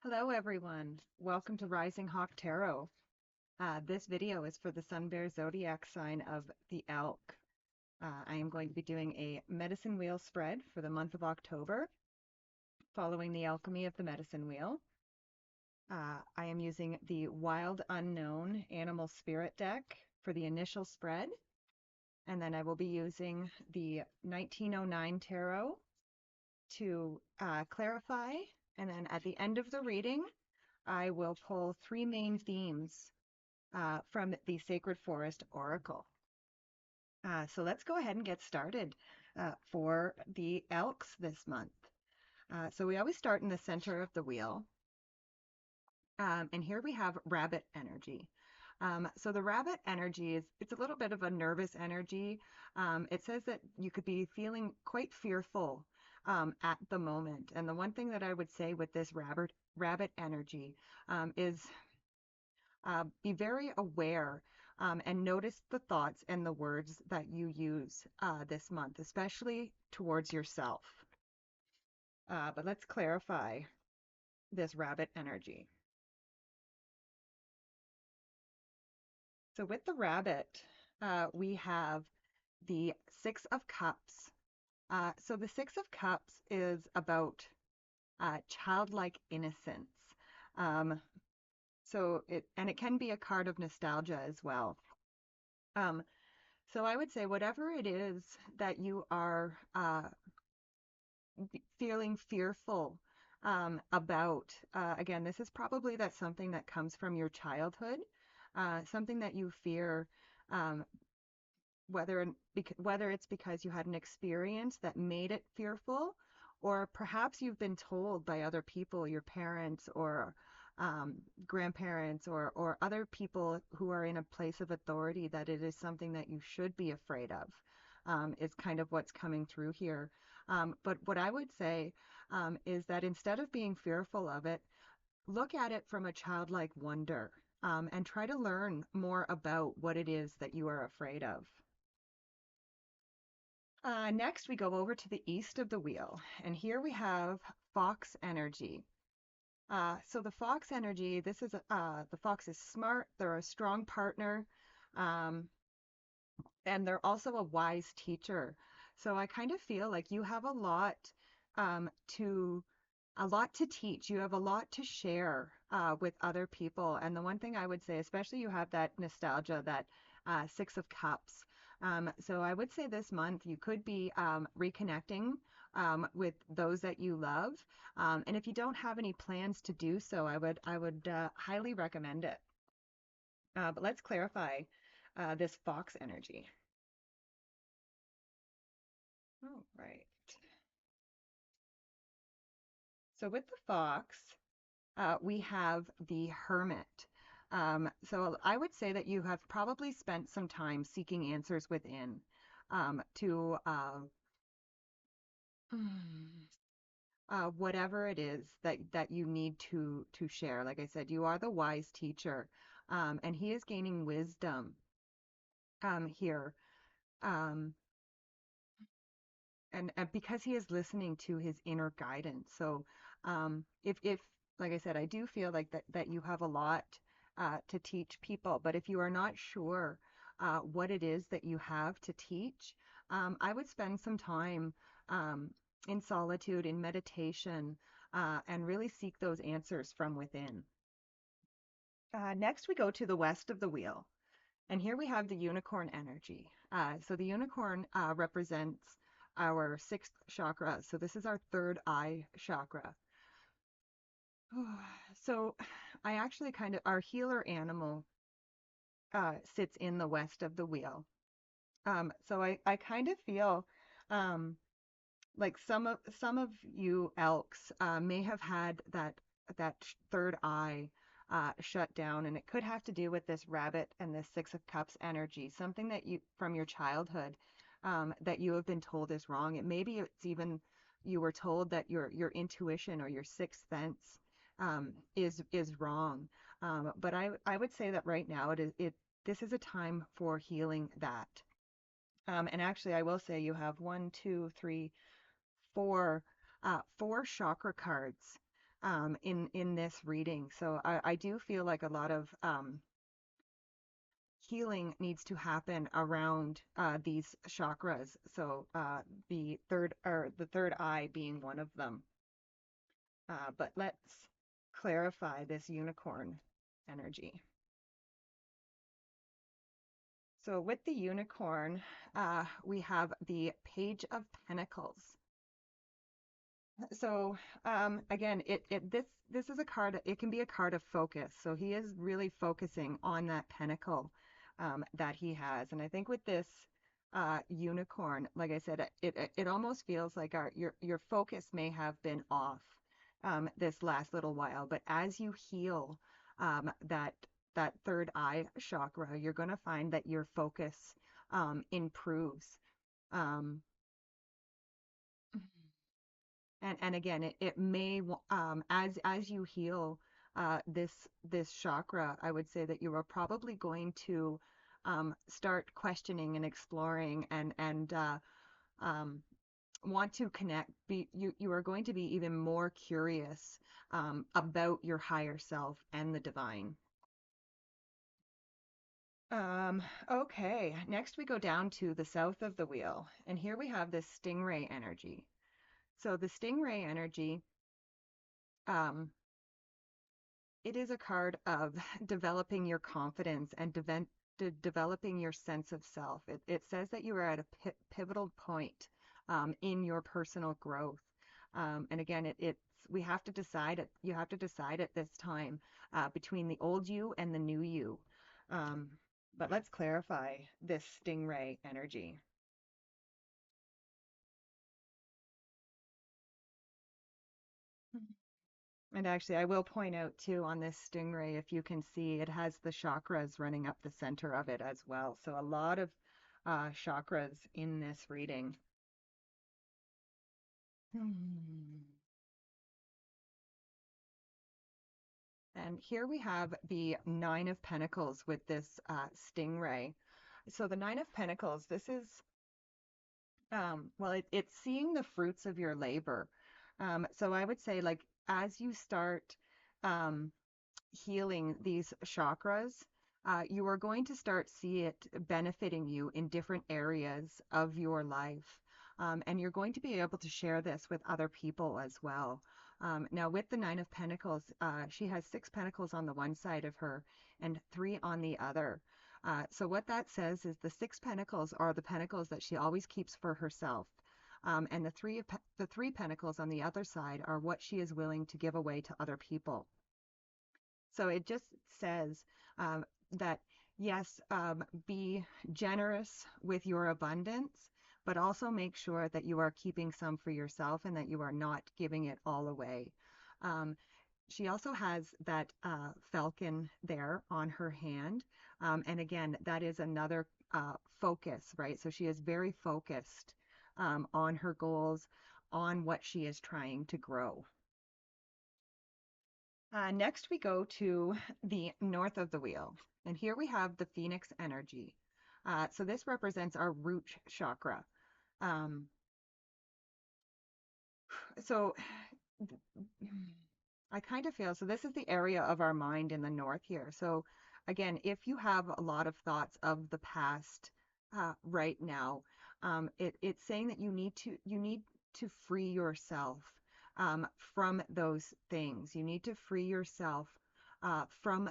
Hello everyone, welcome to Rising Hawk Tarot. This video is for the Sun Bear Zodiac sign of the Elk. I am going to be doing a medicine wheel spread for the month of October, following the alchemy of the medicine wheel. I am using the Wild Unknown Animal Spirit deck for the initial spread, and then I will be using the 1909 Tarot to clarify, and then at the end of the reading, I will pull three main themes from the Sacred Forest Oracle. So let's go ahead and get started for the elks this month. So we always start in the center of the wheel. And here we have rabbit energy. So the rabbit energy it's a little bit of a nervous energy. It says that you could be feeling quite fearful at the moment. And the one thing that I would say with this rabbit energy is be very aware and notice the thoughts and the words that you use this month, especially towards yourself. But let's clarify this rabbit energy. So with the rabbit, we have the Six of Cups. So the Six of Cups is about childlike innocence. Um, and it can be a card of nostalgia as well. Um, so I would say whatever it is that you are feeling fearful about, again, this is probably that something that comes from your childhood, something that you fear, um, whether it's because you had an experience that made it fearful, or perhaps you've been told by other people, your parents or um, grandparents or other people who are in a place of authority, that it is something that you should be afraid of, is kind of what's coming through here. But what I would say is that instead of being fearful of it, look at it from a childlike wonder, and try to learn more about what it is that you are afraid of. Next, we go over to the east of the wheel, and here we have fox energy. So the fox energy, the fox is smart, they're a strong partner, um, and they're also a wise teacher. So I kind of feel like you have um, to a lot to teach. You have a lot to share with other people. And the one thing I would say, especially you have that nostalgia, that Six of Cups. So I would say this month you could be reconnecting with those that you love. And if you don't have any plans to do so, I would highly recommend it. But let's clarify this fox energy. All right. So with the fox, we have the hermit. So I would say that you have probably spent some time seeking answers within to whatever it is that you need to share. Like I said, you are the wise teacher, and he is gaining wisdom here. Um, and because he is listening to his inner guidance. So if like I said, I do feel like that you have a lot to teach people, but if you are not sure what it is that you have to teach, I would spend some time in solitude, in meditation, and really seek those answers from within. Next, we go to the west of the wheel. And here we have the unicorn energy. So the unicorn represents our sixth chakra. So this is our third eye chakra. So I actually our healer animal sits in the west of the wheel. So I kind of feel um, like some of you elks may have had that third eye shut down, and it could have to do with this rabbit and this Six of Cups energy, something that you from your childhood that you have been told is wrong. It maybe it's even you were told that your intuition or your sixth sense is wrong. But I would say that right now it this is a time for healing that. And actually, I will say you have one, two, three, four chakra cards in this reading. So I do feel like a lot of healing needs to happen around these chakras. So the third eye being one of them. But let's clarify this unicorn energy. So with the unicorn, we have the Page of Pentacles. So again, this is a card. It can be a card of focus. So he is really focusing on that pentacle that he has. And I think with this unicorn, like I said, it almost feels like your focus may have been off this last little while. But as you heal that third eye chakra, you're going to find that your focus improves. Um, and again, it may as you heal this chakra, I would say that you are probably going to start questioning and exploring and um, want to connect. You are going to be even more curious about your higher self and the divine. Um, okay, next we go down to the south of the wheel, and here we have this stingray energy. So the stingray energy, um, it is a card of developing your confidence and developing your sense of self. It says that you are at a pivotal point in your personal growth. And again, it's we have to decide it. You have to decide at this time between the old you and the new you. Um, but let's clarify this stingray energy. And actually, I will point out too on this stingray, if you can see, it has the chakras running up the center of it as well. So a lot of chakras in this reading. Hmm. And here we have the Nine of Pentacles with this stingray. So the Nine of Pentacles, this is, well, it's seeing the fruits of your labor. So I would say, like, as you start um, healing these chakras, you are going to start see it benefiting you in different areas of your life. And you're going to be able to share this with other people as well. Now, with the Nine of Pentacles, she has six pentacles on the one side of her and three on the other. So what that says is the six pentacles are the pentacles that she always keeps for herself. And the three pentacles on the other side are what she is willing to give away to other people. So it just says that, yes, be generous with your abundance, but also make sure that you are keeping some for yourself and that you are not giving it all away. Um, she also has that falcon there on her hand. And again, that is another focus, right? So she is very focused on her goals, on what she is trying to grow. Next, we go to the north of the wheel, and here we have the Phoenix energy. So this represents our root chakra. Um, so I kind of feel, so this is the area of our mind in the north here. So again, if you have a lot of thoughts of the past right now, it's saying that you need to free yourself from those things. You need to free yourself from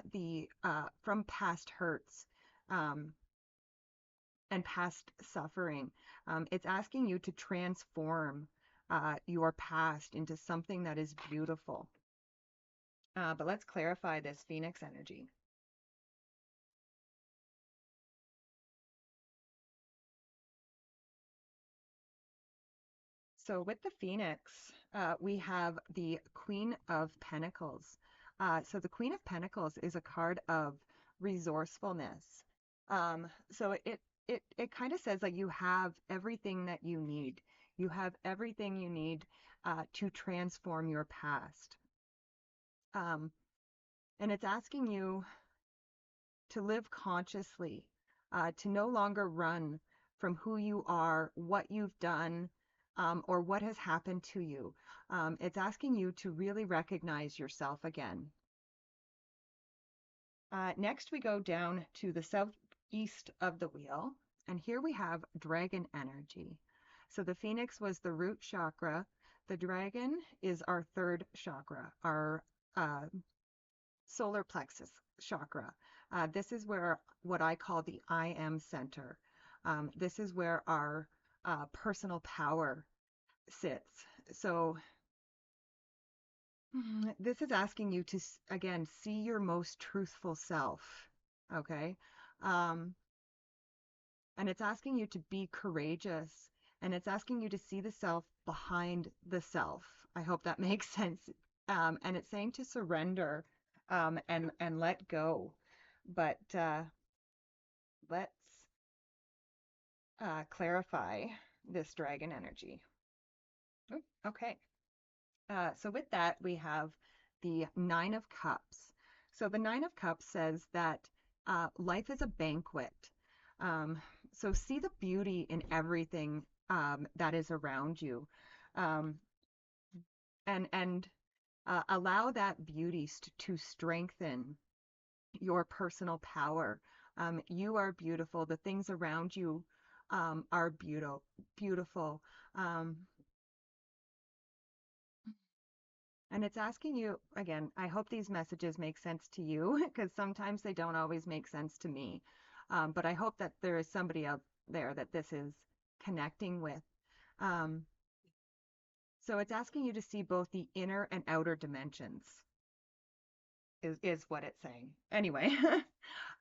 past hurts um, and past suffering. It's asking you to transform your past into something that is beautiful. But let's clarify this Phoenix energy. So with the Phoenix, we have the Queen of Pentacles. So the Queen of Pentacles is a card of resourcefulness. So it kind of says that you have everything that you need. You have everything you need to transform your past. Um, and it's asking you to live consciously, to no longer run from who you are, what you've done, or what has happened to you. It's asking you to really recognize yourself again. Next, we go down to the southeast of the wheel, and here we have dragon energy. So the phoenix was the root chakra. The dragon is our third chakra, our uh, solar plexus chakra. This is where what I call the I am center. This is where our personal power sits. So this is asking you to, again, see your most truthful self. Okay. Um, and it's asking you to be courageous, and it's asking you to see the self behind the self. I hope that makes sense. And it's saying to surrender and let go. But let's clarify this dragon energy. Oh, okay. So with that, we have the Nine of Cups. So the Nine of Cups says that life is a banquet. Um, so see the beauty in everything that is around you, um, and allow that beauty to strengthen your personal power. You are beautiful. The things around you are beautiful. Um, And it's asking you, again, I hope these messages make sense to you because sometimes they don't always make sense to me. But I hope that there is somebody out there that this is connecting with. Um, so it's asking you to see both the inner and outer dimensions, is what it's saying. Anyway,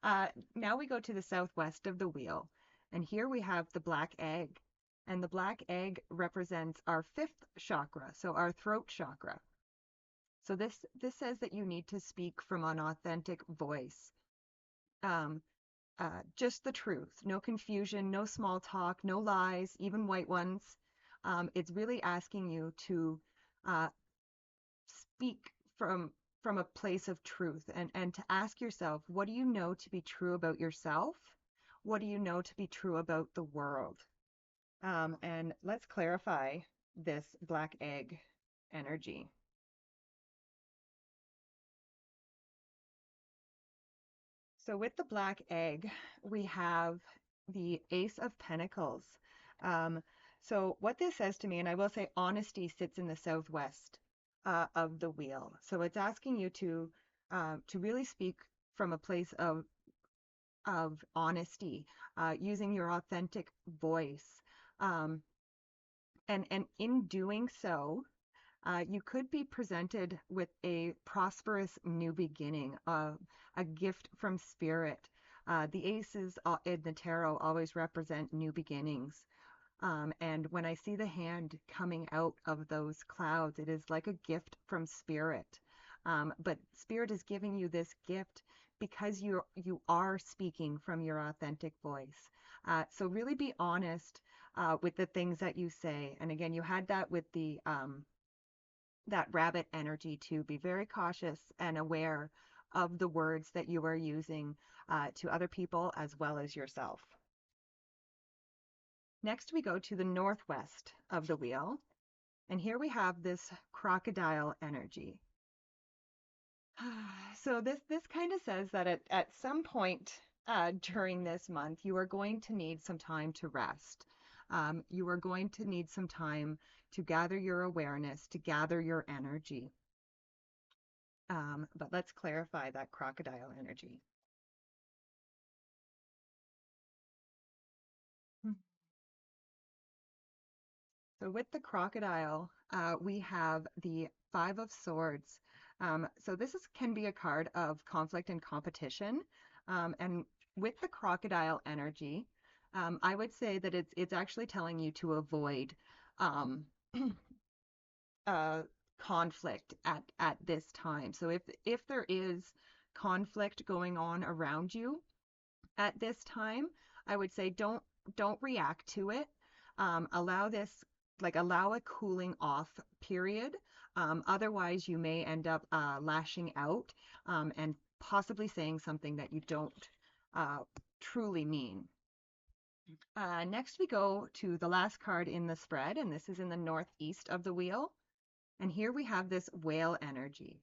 now we go to the southwest of the wheel. And here we have the black egg. And the black egg represents our fifth chakra, so our throat chakra. So this says that you need to speak from an authentic voice. Um, just the truth, no confusion, no small talk, no lies, even white ones. It's really asking you to uh, speak from a place of truth and to ask yourself, what do you know to be true about yourself? What do you know to be true about the world? And let's clarify this black egg energy. So with the black egg, we have the Ace of Pentacles. Um, so what this says to me, and I will say honesty sits in the southwest of the wheel. So it's asking you to really speak from a place of honesty, using your authentic voice. Um, and in doing so, you could be presented with a prosperous new beginning, a gift from spirit. The aces in the tarot always represent new beginnings. And when I see the hand coming out of those clouds, it is like a gift from spirit. But spirit is giving you this gift because you are speaking from your authentic voice. So really be honest with the things that you say. And again, you had that with the that rabbit energy to be very cautious and aware of the words that you are using to other people as well as yourself. Next, we go to the northwest of the wheel, and here we have this crocodile energy. So this kind of says that at some point during this month, you are going to need some time to rest. You are going to need some time to gather your awareness, to gather your energy. But let's clarify that crocodile energy. So with the crocodile, we have the Five of Swords. So can be a card of conflict and competition. And with the crocodile energy, I would say that it's actually telling you to avoid um, uh, conflict at this time. So if there is conflict going on around you, at this time, I would say don't react to it. Allow this, like allow a cooling off period. Otherwise, you may end up lashing out and possibly saying something that you don't truly mean. Next, we go to the last card in the spread, and this is in the northeast of the wheel. And here we have this whale energy.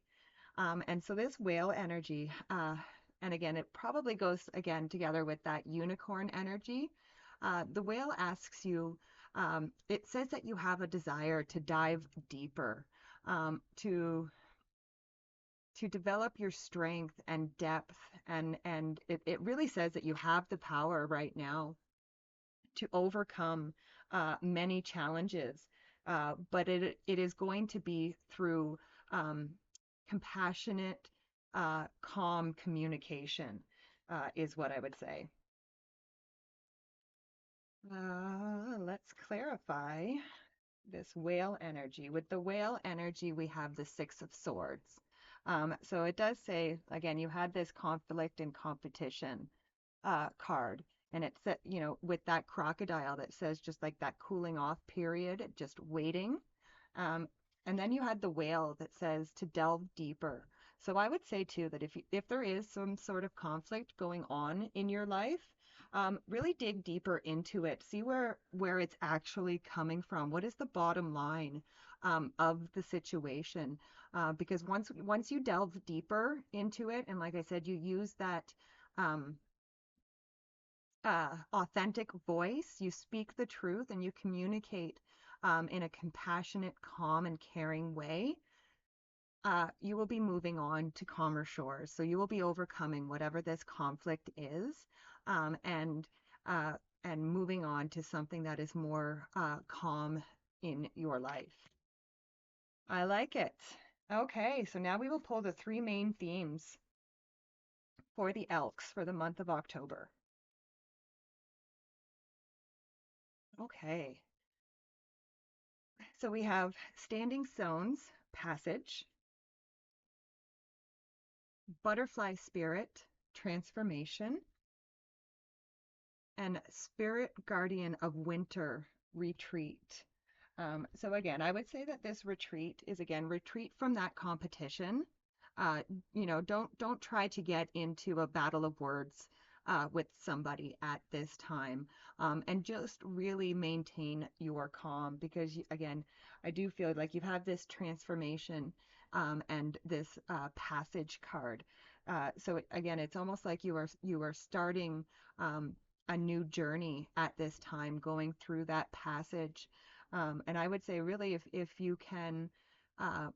And so this whale energy, and again, it probably goes again together with that unicorn energy. The whale asks you, it says that you have a desire to dive deeper, to develop your strength and depth, and it really says that you have the power right now to overcome many challenges, but it is going to be through um, compassionate, calm communication, is what I would say. Let's clarify this whale energy. With the whale energy, we have the Six of Swords. So it does say, again, you had this conflict and competition card. And it's that, with that crocodile that says just like that cooling off period, just waiting. Um, and then you had the whale that says to delve deeper. So I would say too that if there is some sort of conflict going on in your life, really dig deeper into it. See where it's actually coming from. What is the bottom line of the situation? Because once you delve deeper into it, and like I said, you use that um, authentic voice, you speak the truth, and you communicate in a compassionate, calm, and caring way, you will be moving on to calmer shores. So you will be overcoming whatever this conflict is, um, and uh, and moving on to something that is more calm in your life. I like it. Okay, so now we will pull the three main themes for the Elks for the month of October. Okay, so we have Standing Stones, Passage, Butterfly Spirit, Transformation, and Spirit Guardian of Winter, Retreat. So again, I would say that this retreat is again retreat from that competition. Don't try to get into a battle of words with somebody at this time, and just really maintain your calm because again, I do feel like you have this transformation and this passage card. So again, it's almost like you are starting a new journey at this time, going through that passage. And I would say, really, if you can uh,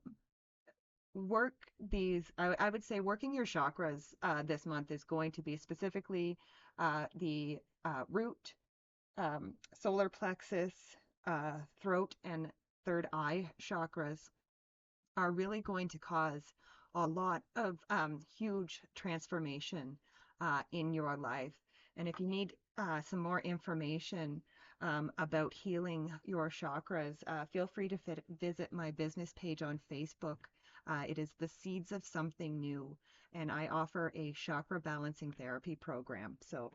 work these, I would say working your chakras this month is going to be specifically the root, solar plexus, throat, and third eye chakras are really going to cause a lot of huge transformation in your life. And if you need some more information about healing your chakras, feel free to visit my business page on Facebook. It is the Seeds of Something New, and I offer a chakra balancing therapy program. So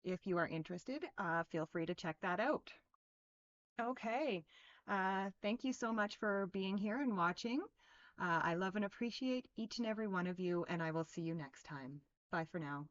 if you are interested, feel free to check that out. Okay. Thank you so much for being here and watching. I love and appreciate each and every one of you, and I will see you next time. Bye for now.